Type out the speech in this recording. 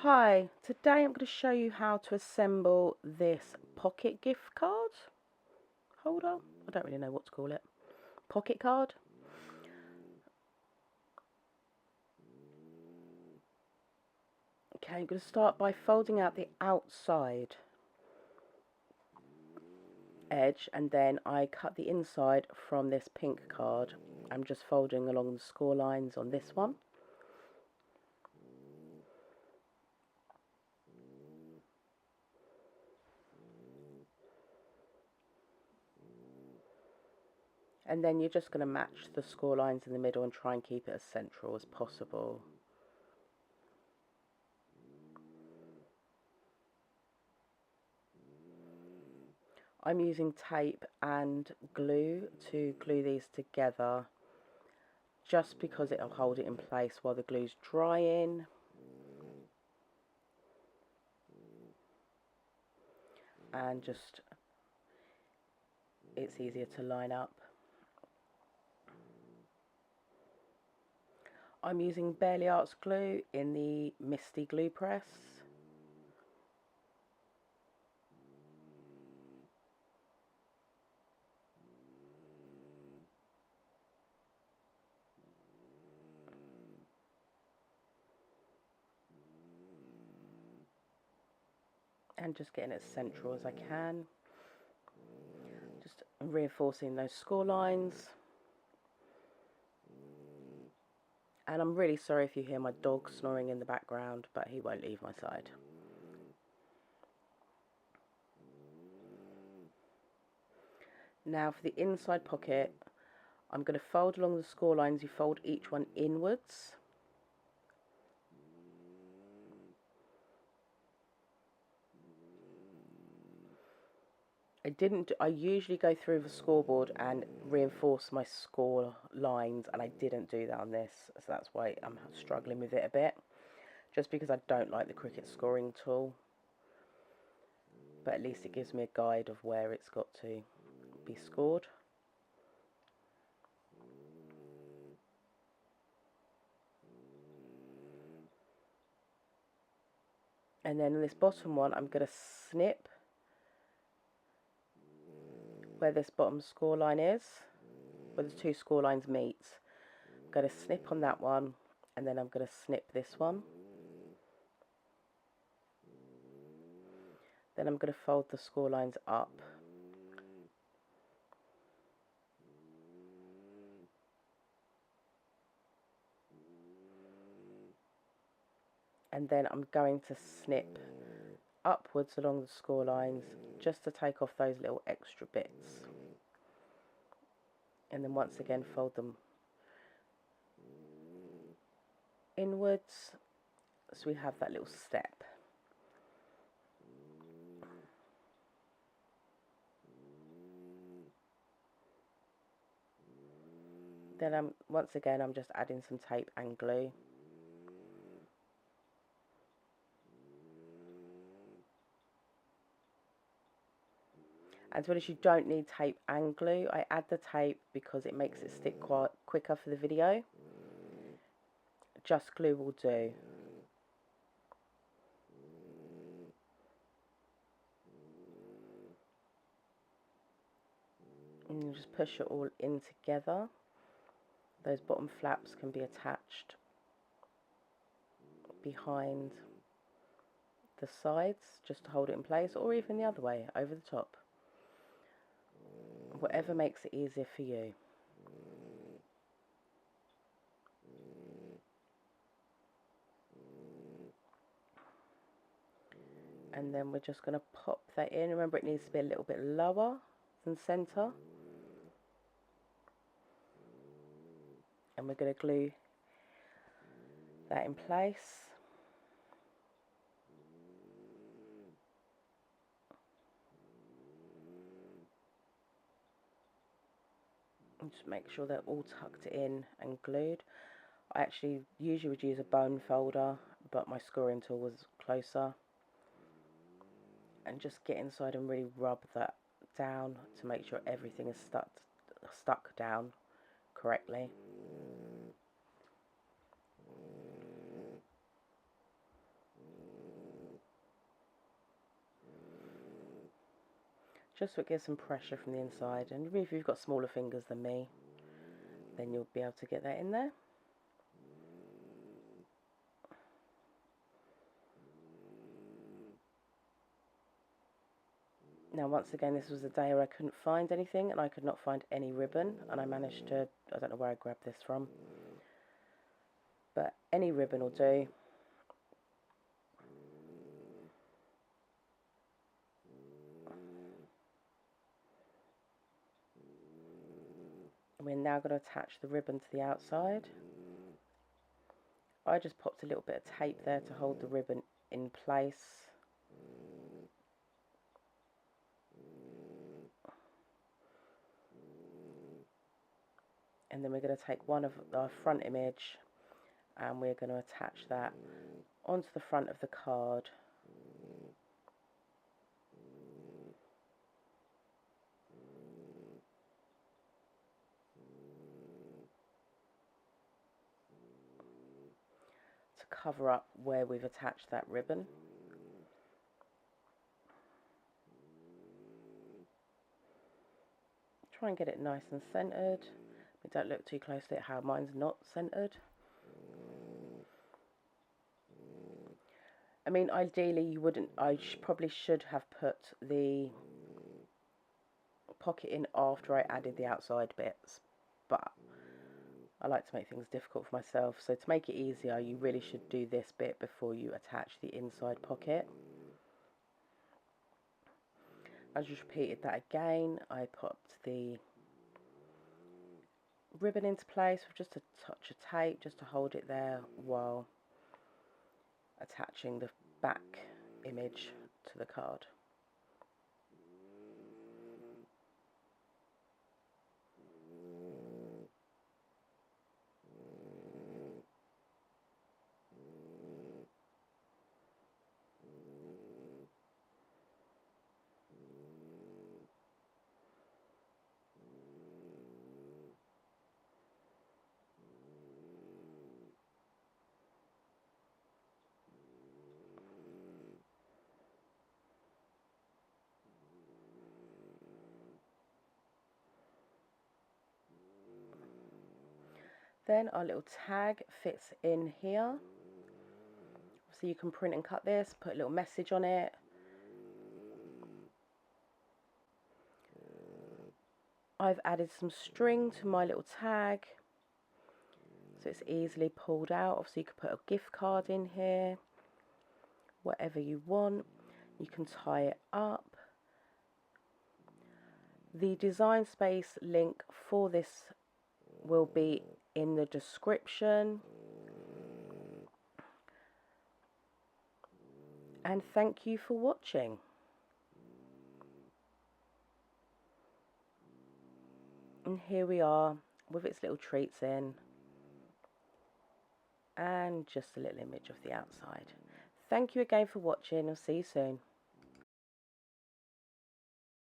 Hi, today I'm going to show you how to assemble this pocket gift card holder. I don't really know what to call it. Pocket card. Okay, I'm going to start by folding out the outside edge, and then I cut the inside from this pink card. I'm just folding along the score lines on this one. And then you're just going to match the score lines in the middle and try and keep it as central as possible. I'm using tape and glue to glue these together, just because it'll hold it in place while the glue's drying. And just, it's easier to line up. I'm using Barely Arts glue in the Misty glue press. And just getting it as central as I can. Just reinforcing those score lines. And I'm really sorry if you hear my dog snoring in the background, but he won't leave my side. Now for the inside pocket, I'm going to fold along the score lines. You fold each one inwards. I usually go through the scoreboard and reinforce my score lines, and I didn't do that on this, so that's why I'm struggling with it a bit, just because I don't like the Cricut scoring tool, but at least it gives me a guide of where it's got to be scored. And then this bottom one, I'm going to snip where this bottom score line is, where the two score lines meet. I'm going to snip on that one, and then I'm going to snip this one. Then I'm going to fold the score lines up. And then I'm going to snip upwards along the score lines just to take off those little extra bits. And then once again fold them inwards, so we have that little step. Then once again I'm just adding some tape and glue. And to be honest, you don't need tape and glue. I add the tape because it makes it stick quite quicker for the video. Just glue will do. And you just push it all in together. Those bottom flaps can be attached behind the sides just to hold it in place, or even the other way, over the top. Whatever makes it easier for you. And then we're just going to pop that in. Remember, it needs to be a little bit lower than centre. And we're going to glue that in place. And just make sure they're all tucked in and glued. I actually usually would use a bone folder, but my scoring tool was closer. And just get inside and really rub that down to make sure everything is stuck down correctly. just so it gives some pressure from the inside. And if you've got smaller fingers than me, then you'll be able to get that in there. Now once again, this was a day where I couldn't find anything and I could not find any ribbon, and I managed to, I don't know where I grabbed this from, but any ribbon will do. We're now going to attach the ribbon to the outside. I just popped a little bit of tape there to hold the ribbon in place. And then we're going to take one of our front image and we're going to attach that onto the front of the card. To cover up where we've attached that ribbon. Try and get it nice and centered. Don't look too closely at how mine's not centered. I mean, ideally you wouldn't, probably should have put the pocket in after I added the outside bits, but I like to make things difficult for myself, so to make it easier you really should do this bit before you attach the inside pocket. I just repeated that again. I popped the ribbon into place with just a touch of tape just to hold it there while attaching the back image to the card. Then our little tag fits in here. So you can print and cut this, put a little message on it. I've added some string to my little tag, so it's easily pulled out. Obviously you could put a gift card in here, whatever you want. You can tie it up. The Design Space link for this will be in the description. And thank you for watching. And here we are with its little treats in. And just a little image of the outside. Thank you again for watching. I'll see you soon.